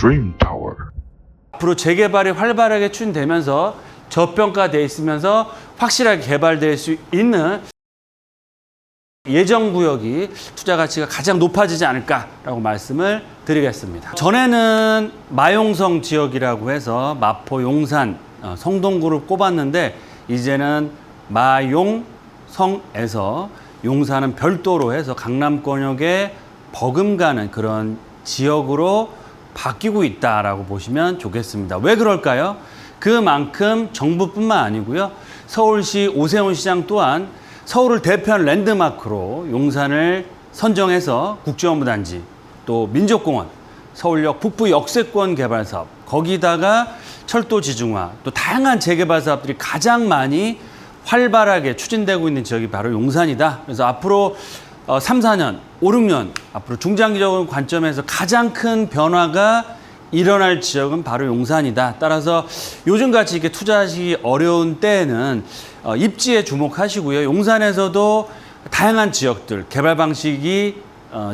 Dream Tower. 앞으로 재개발이 활발하게 추진되면서 저평가되어 있으면서 확실하게 개발될 수 있는 예정구역이 투자 가치가 가장 높아지지 않을까라고 말씀을 드리겠습니다. 전에는 마용성 지역이라고 해서 마포, 용산, 성동구를 꼽았는데 이제는 마용성에서 용산은 별도로 해서 강남권역에 버금가는 그런 지역으로 바뀌고 있다라고 보시면 좋겠습니다. 왜 그럴까요? 그만큼 정부뿐만 아니고요. 서울시 오세훈 시장 또한 서울을 대표하는 랜드마크로 용산을 선정해서 국제업무단지, 또 민족공원, 서울역 북부 역세권 개발 사업, 거기다가 철도 지중화, 또 다양한 재개발 사업들이 가장 많이 활발하게 추진되고 있는 지역이 바로 용산이다. 그래서 앞으로 3, 4년, 5, 6년 앞으로 중장기적인 관점에서 가장 큰 변화가 일어날 지역은 바로 용산이다. 따라서 요즘같이 이렇게 투자하시기 어려운 때에는 입지에 주목하시고요. 용산에서도 다양한 지역들 개발 방식이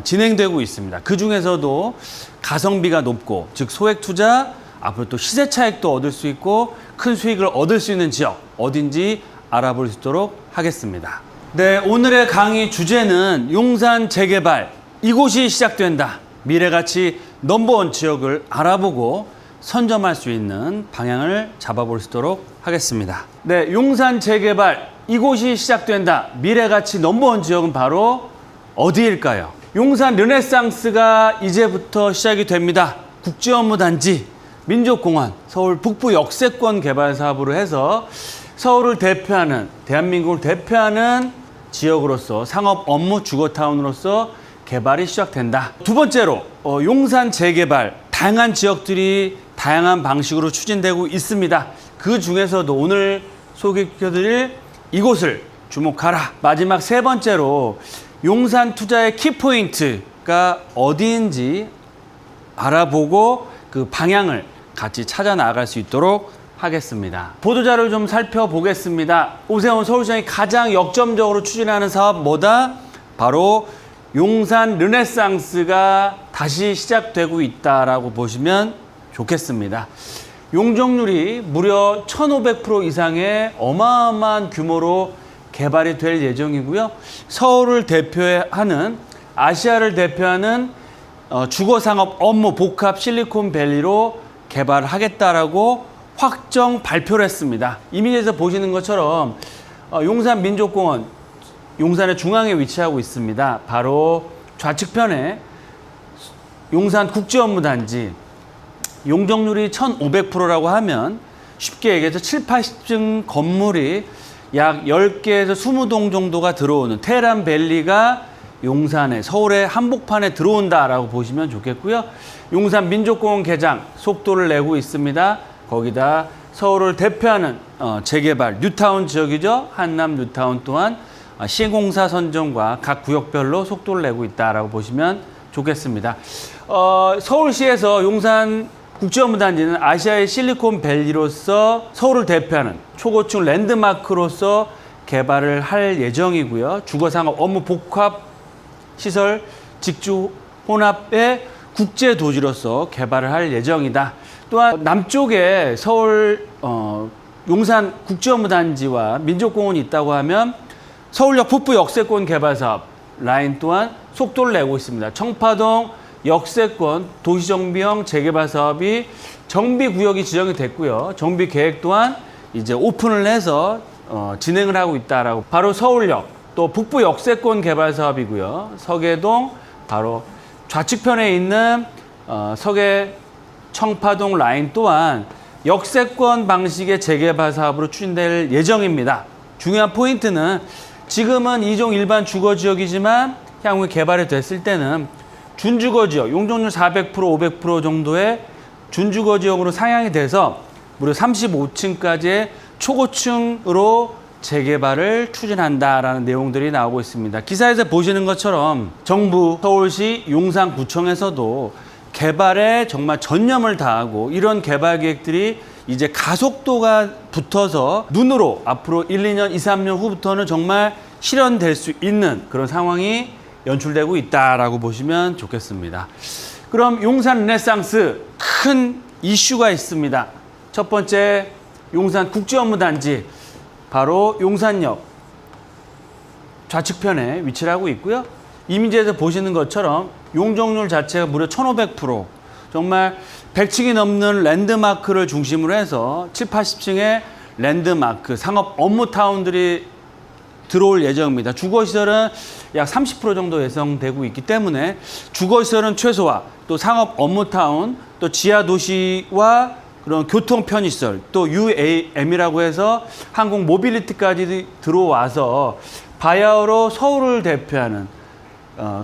진행되고 있습니다. 그 중에서도 가성비가 높고, 즉 소액 투자, 앞으로 또 시세 차익도 얻을 수 있고 큰 수익을 얻을 수 있는 지역 어딘지 알아볼 수 있도록 하겠습니다. 네, 오늘의 강의 주제는 용산 재개발, 이곳이 시작된다. 미래가치 넘버원 지역을 알아보고 선점할 수 있는 방향을 잡아볼 수 있도록 하겠습니다. 네, 용산 재개발, 이곳이 시작된다. 미래가치 넘버원 지역은 바로 어디일까요? 용산 르네상스가 이제부터 시작이 됩니다. 국제업무단지, 민족공원, 서울 북부 역세권 개발 사업으로 해서 서울을 대표하는, 대한민국을 대표하는 지역으로서 상업 업무 주거타운으로서 개발이 시작된다. 두 번째로 용산 재개발, 다양한 지역들이 다양한 방식으로 추진되고 있습니다. 그 중에서도 오늘 소개해드릴 이곳을 주목하라. 마지막 세 번째로 용산 투자의 키포인트가 어디인지 알아보고 그 방향을 같이 찾아 나갈 수 있도록 하겠습니다. 보도자료를 좀 살펴보겠습니다. 오세훈 서울시장이 가장 역점적으로 추진하는 사업 뭐다? 바로 용산 르네상스가 다시 시작되고 있다라고 보시면 좋겠습니다. 용적률이 무려 1,500% 이상의 어마어마한 규모로 개발이 될 예정이고요. 서울을 대표하는, 아시아를 대표하는 주거상업 업무 복합 실리콘밸리로 개발하겠다라고 확정 발표를 했습니다. 이미지에서 보시는 것처럼 용산 민족공원, 용산의 중앙에 위치하고 있습니다. 바로 좌측편에 용산 국제업무단지, 용적률이 1,500%라고 하면 쉽게 얘기해서 7, 80층 건물이 약 10개에서 20동 정도가 들어오는 테헤란밸리가 용산에, 서울의 한복판에 들어온다라고 보시면 좋겠고요. 용산 민족공원 개장 속도를 내고 있습니다. 거기다 서울을 대표하는 재개발 뉴타운 지역이죠. 한남 뉴타운 또한 시행공사 선정과 각 구역별로 속도를 내고 있다라고 보시면 좋겠습니다. 서울시에서 용산 국제업무단지는 아시아의 실리콘밸리로서 서울을 대표하는 초고층 랜드마크로서 개발을 할 예정이고요. 주거상업 업무 복합 시설 직주 혼합의 국제 도시로서 개발을 할 예정이다. 또한 남쪽에 서울 용산 국제업무단지와 민족공원이 있다고 하면 서울역 북부 역세권 개발 사업 라인 또한 속도를 내고 있습니다. 청파동 역세권 도시정비형 재개발 사업이 정비구역이 지정이 됐고요. 정비 계획 또한 이제 오픈을 해서 진행을 하고 있다라고. 바로 서울역 또 북부 역세권 개발 사업이고요. 서계동 바로 좌측편에 있는 서계 청파동 라인 또한 역세권 방식의 재개발 사업으로 추진될 예정입니다. 중요한 포인트는 지금은 2종 일반 주거지역이지만 향후에 개발이 됐을 때는 준주거지역, 용적률 400%, 500% 정도의 준주거지역으로 상향이 돼서 무려 35층까지의 초고층으로 재개발을 추진한다라는 내용들이 나오고 있습니다. 기사에서 보시는 것처럼 정부, 서울시, 용산구청에서도 개발에 정말 전념을 다하고 이런 개발 계획들이 이제 가속도가 붙어서 눈으로 앞으로 1, 2년, 2, 3년 후부터는 정말 실현될 수 있는 그런 상황이 연출되고 있다라고 보시면 좋겠습니다. 그럼 용산 르네상스 큰 이슈가 있습니다. 첫 번째, 용산 국제업무단지, 바로 용산역 좌측편에 위치를 하고 있고요. 이미지에서 보시는 것처럼 용적률 자체가 무려 1,500%, 정말 100층이 넘는 랜드마크를 중심으로 해서 7, 80층의 랜드마크, 상업 업무타운들이 들어올 예정입니다. 주거시설은 약 30% 정도 예상되고 있기 때문에 주거시설은 최소화, 또 상업 업무타운, 또 지하도시와 그런 교통 편의시설, 또 UAM이라고 해서 항공 모빌리티까지 들어와서 바야흐로 서울을 대표하는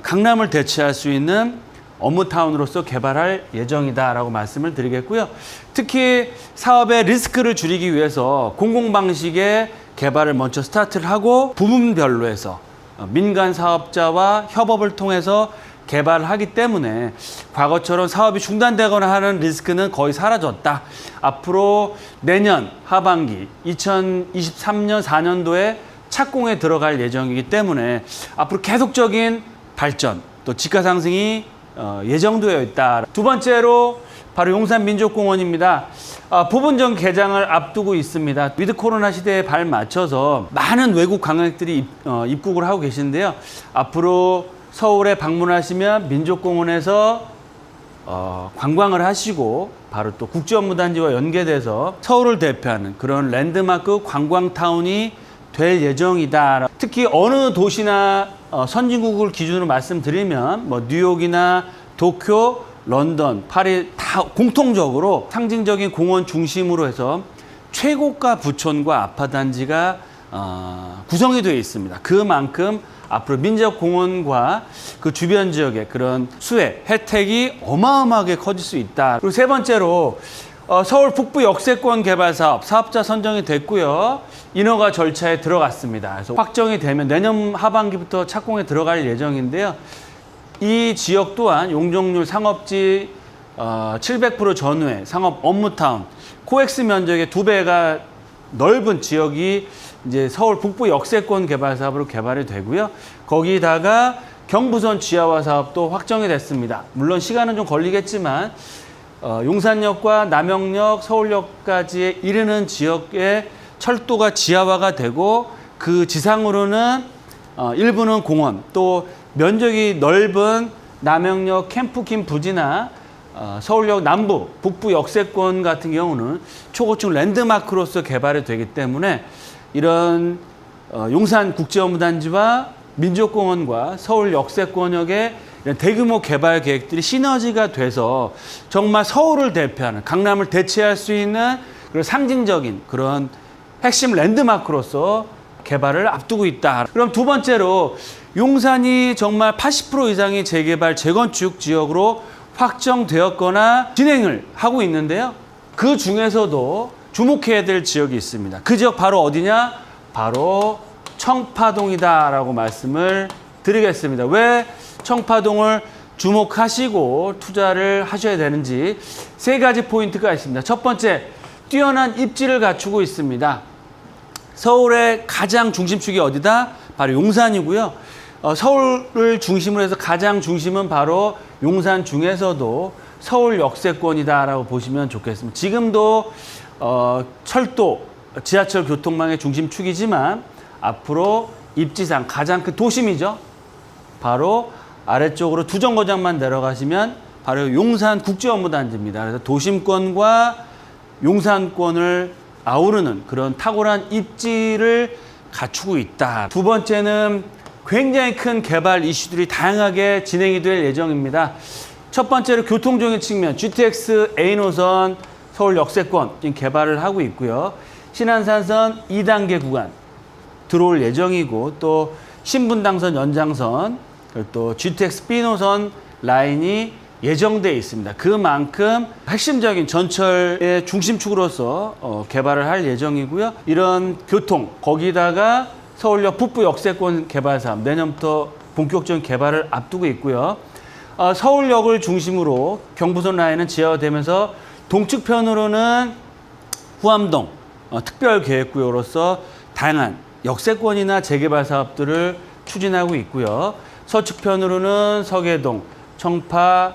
강남을 대체할 수 있는 업무타운으로서 개발할 예정이다라고 말씀을 드리겠고요. 특히 사업의 리스크를 줄이기 위해서 공공방식의 개발을 먼저 스타트를 하고 부문별로 해서 민간 사업자와 협업을 통해서 개발을 하기 때문에 과거처럼 사업이 중단되거나 하는 리스크는 거의 사라졌다. 앞으로 내년 하반기 2023년 4년도에 착공에 들어갈 예정이기 때문에 앞으로 계속적인 발전, 또 지가 상승이 예정되어 있다. 두 번째로 바로 용산민족공원입니다. 부분적 개장을 앞두고 있습니다. 위드 코로나 시대에 발맞춰서 많은 외국 관광객들이 입국을 하고 계시는데요. 앞으로 서울에 방문하시면 민족공원에서 관광을 하시고 바로 또 국제업무단지와 연계돼서 서울을 대표하는 그런 랜드마크 관광타운이 될 예정이다. 특히 어느 도시나 선진국을 기준으로 말씀드리면 뭐 뉴욕이나 도쿄, 런던, 파리 다 공통적으로 상징적인 공원 중심으로 해서 최고가 부촌과 아파단지가 구성이 되어 있습니다. 그만큼 앞으로 민족공원과 그 주변 지역의 그런 수혜, 혜택이 어마어마하게 커질 수 있다. 그리고 세 번째로 서울 북부 역세권 개발 사업, 사업자 선정이 됐고요. 인허가 절차에 들어갔습니다. 그래서 확정이 되면 내년 하반기부터 착공에 들어갈 예정인데요. 이 지역 또한 용적률 상업지 700% 전후의 상업 업무타운, 코엑스 면적의 2배가 넓은 지역이 이제 서울 북부 역세권 개발 사업으로 개발이 되고요. 거기다가 경부선 지하화 사업도 확정이 됐습니다. 물론 시간은 좀 걸리겠지만 용산역과 남영역, 서울역까지 이르는 지역의 철도가 지하화가 되고 그 지상으로는 일부는 공원, 또 면적이 넓은 남영역 캠프킴 부지나 서울역 남부, 북부 역세권 같은 경우는 초고층 랜드마크로서 개발이 되기 때문에 이런 용산 국제업무단지와 민족공원과 서울 역세권역의 이런 대규모 개발 계획들이 시너지가 돼서 정말 서울을 대표하는, 강남을 대체할 수 있는 그런 상징적인 그런 핵심 랜드마크로서 개발을 앞두고 있다. 그럼 두 번째로 용산이 정말 80% 이상의 재개발, 재건축 지역으로 확정되었거나 진행을 하고 있는데요. 그 중에서도 주목해야 될 지역이 있습니다. 그 지역 바로 어디냐? 바로 청파동이다라고 말씀을 드리겠습니다. 왜 청파동을 주목하시고 투자를 하셔야 되는지 세 가지 포인트가 있습니다. 첫 번째, 뛰어난 입지를 갖추고 있습니다. 서울의 가장 중심축이 어디다? 바로 용산이고요. 서울을 중심으로 해서 가장 중심은 바로 용산 중에서도 서울 역세권이다라고 보시면 좋겠습니다. 지금도 철도, 지하철 교통망의 중심축이지만 앞으로 입지상 가장 큰 도심이죠. 바로 아래쪽으로 두 정거장만 내려가시면 바로 용산 국제업무단지입니다. 그래서 도심권과 용산권을 아우르는 그런 탁월한 입지를 갖추고 있다. 두 번째는 굉장히 큰 개발 이슈들이 다양하게 진행이 될 예정입니다. 첫 번째로 교통적인 측면, GTX A 노선 서울 역세권 개발을 하고 있고요. 신안산선 2단계 구간 들어올 예정이고, 또 신분당선 연장선, 또 GTX B 노선 라인이 예정되어 있습니다. 그만큼 핵심적인 전철의 중심축으로서 개발을 할 예정이고요. 이런 교통, 거기다가 서울역 북부 역세권 개발 사업 내년부터 본격적인 개발을 앞두고 있고요. 서울역을 중심으로 경부선 라인은 지하화되면서 동측편으로는 후암동 특별계획구역으로서 다양한 역세권이나 재개발 사업들을 추진하고 있고요. 서측편으로는 서계동, 청파,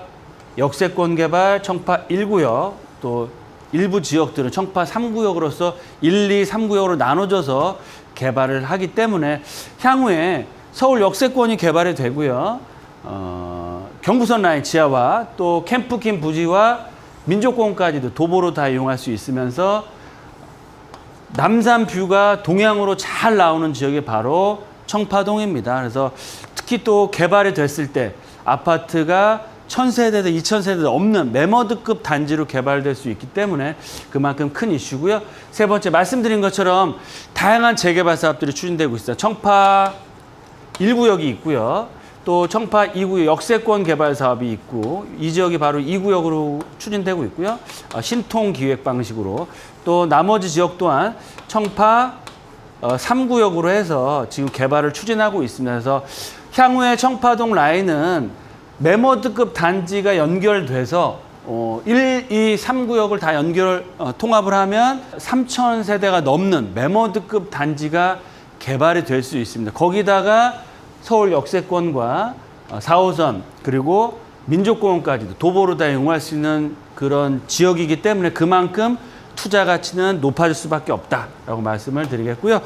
역세권 개발 청파 1구역, 또 일부 지역들은 청파 3구역으로서 1, 2, 3구역으로 나눠져서 개발을 하기 때문에 향후에 서울 역세권이 개발이 되고요. 경부선 라인 지하와 또 캠프킨 부지와 민족공원까지도 도보로 다 이용할 수 있으면서 남산 뷰가 동향으로 잘 나오는 지역이 바로 청파동입니다. 그래서 특히 또 개발이 됐을 때 아파트가 1000세대도 2000세대도 없는 매머드급 단지로 개발될 수 있기 때문에 그만큼 큰 이슈고요. 세 번째 말씀드린 것처럼 다양한 재개발 사업들이 추진되고 있어요. 청파 1구역이 있고요. 또 청파 2구역 역세권 개발 사업이 있고 이 지역이 바로 2구역으로 추진되고 있고요. 신통 기획 방식으로 또 나머지 지역 또한 청파 3구역으로 해서 지금 개발을 추진하고 있습니다. 그래서 향후에 청파동 라인은 매머드급 단지가 연결돼서 1, 2, 3구역을 다 통합을 하면 3000세대가 넘는 매머드급 단지가 개발이 될 수 있습니다. 거기다가 서울 역세권과 4호선 그리고 민족공원까지도 도보로 다 이용할 수 있는 그런 지역이기 때문에 그만큼 투자 가치는 높아질 수밖에 없다라고 말씀을 드리겠고요.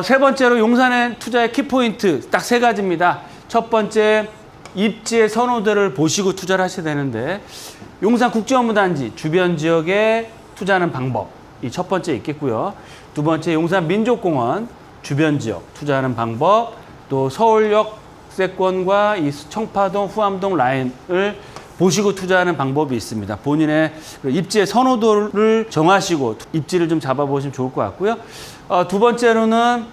세 번째로 용산의 투자의 키포인트 딱 세 가지입니다. 첫 번째, 입지의 선호도를 보시고 투자를 하셔야 되는데 용산 국제업무단지 주변 지역에 투자하는 방법 이 첫 번째 있겠고요. 두 번째, 용산 민족공원 주변 지역 투자하는 방법, 또 서울역 세권과 이 청파동 후암동 라인을 보시고 투자하는 방법이 있습니다. 본인의 입지의 선호도를 정하시고 입지를 좀 잡아보시면 좋을 것 같고요. 두 번째로는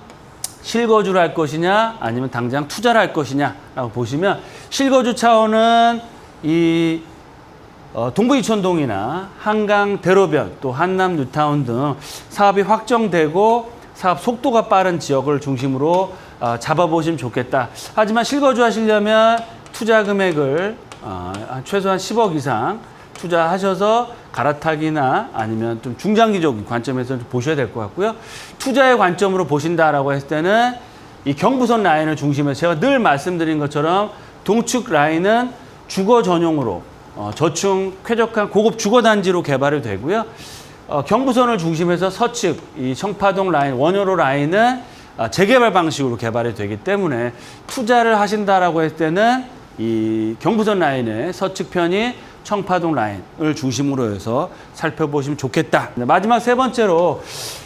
실거주를 할 것이냐 아니면 당장 투자를 할 것이냐라고 보시면 실거주 차원은 이 동부이촌동이나 한강 대로변 또 한남 뉴타운 등 사업이 확정되고 사업 속도가 빠른 지역을 중심으로 잡아보시면 좋겠다. 하지만 실거주 하시려면 투자 금액을 최소한 10억 이상 투자하셔서 갈아타기나 아니면 좀 중장기적인 관점에서 좀 보셔야 될 것 같고요. 투자의 관점으로 보신다라고 했을 때는 이 경부선 라인을 중심해서 제가 늘 말씀드린 것처럼 동축 라인은 주거 전용으로 저층 쾌적한 고급 주거 단지로 개발이 되고요. 경부선을 중심해서 서측 이 청파동 라인 원효로 라인은 재개발 방식으로 개발이 되기 때문에 투자를 하신다라고 했을 때는 이 경부선 라인의 서측 편이 청파동 라인을 중심으로 해서 살펴보시면 좋겠다. 마지막 세 번째로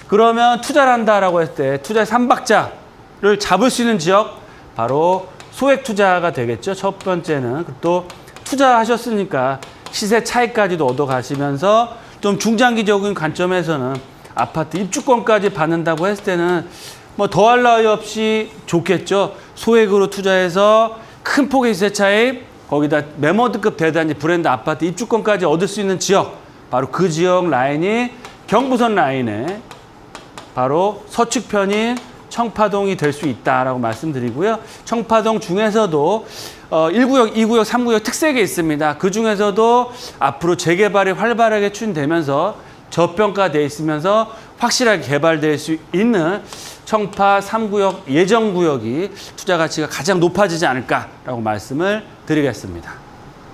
그러면 투자를 한다라고 했을 때 투자의 3박자를 잡을 수 있는 지역 바로 소액 투자가 되겠죠. 첫 번째는 또 투자하셨으니까 시세 차익까지도 얻어 가시면서 좀 중장기적인 관점에서는 아파트 입주권까지 받는다고 했을 때는 뭐 더할 나위 없이 좋겠죠. 소액으로 투자해서 큰 폭의 시세 차익 거기다 매머드급 대단지 브랜드 아파트 입주권까지 얻을 수 있는 지역 바로 그 지역 라인이 경부선 라인에 바로 서측편인 청파동이 될 수 있다라고 말씀드리고요. 청파동 중에서도 1구역, 2구역, 3구역 특색이 있습니다. 그 중에서도 앞으로 재개발이 활발하게 추진되면서 저평가되어 있으면서 확실하게 개발될 수 있는 청파 3구역 예정구역이 투자 가치가 가장 높아지지 않을까라고 말씀을 드리겠습니다.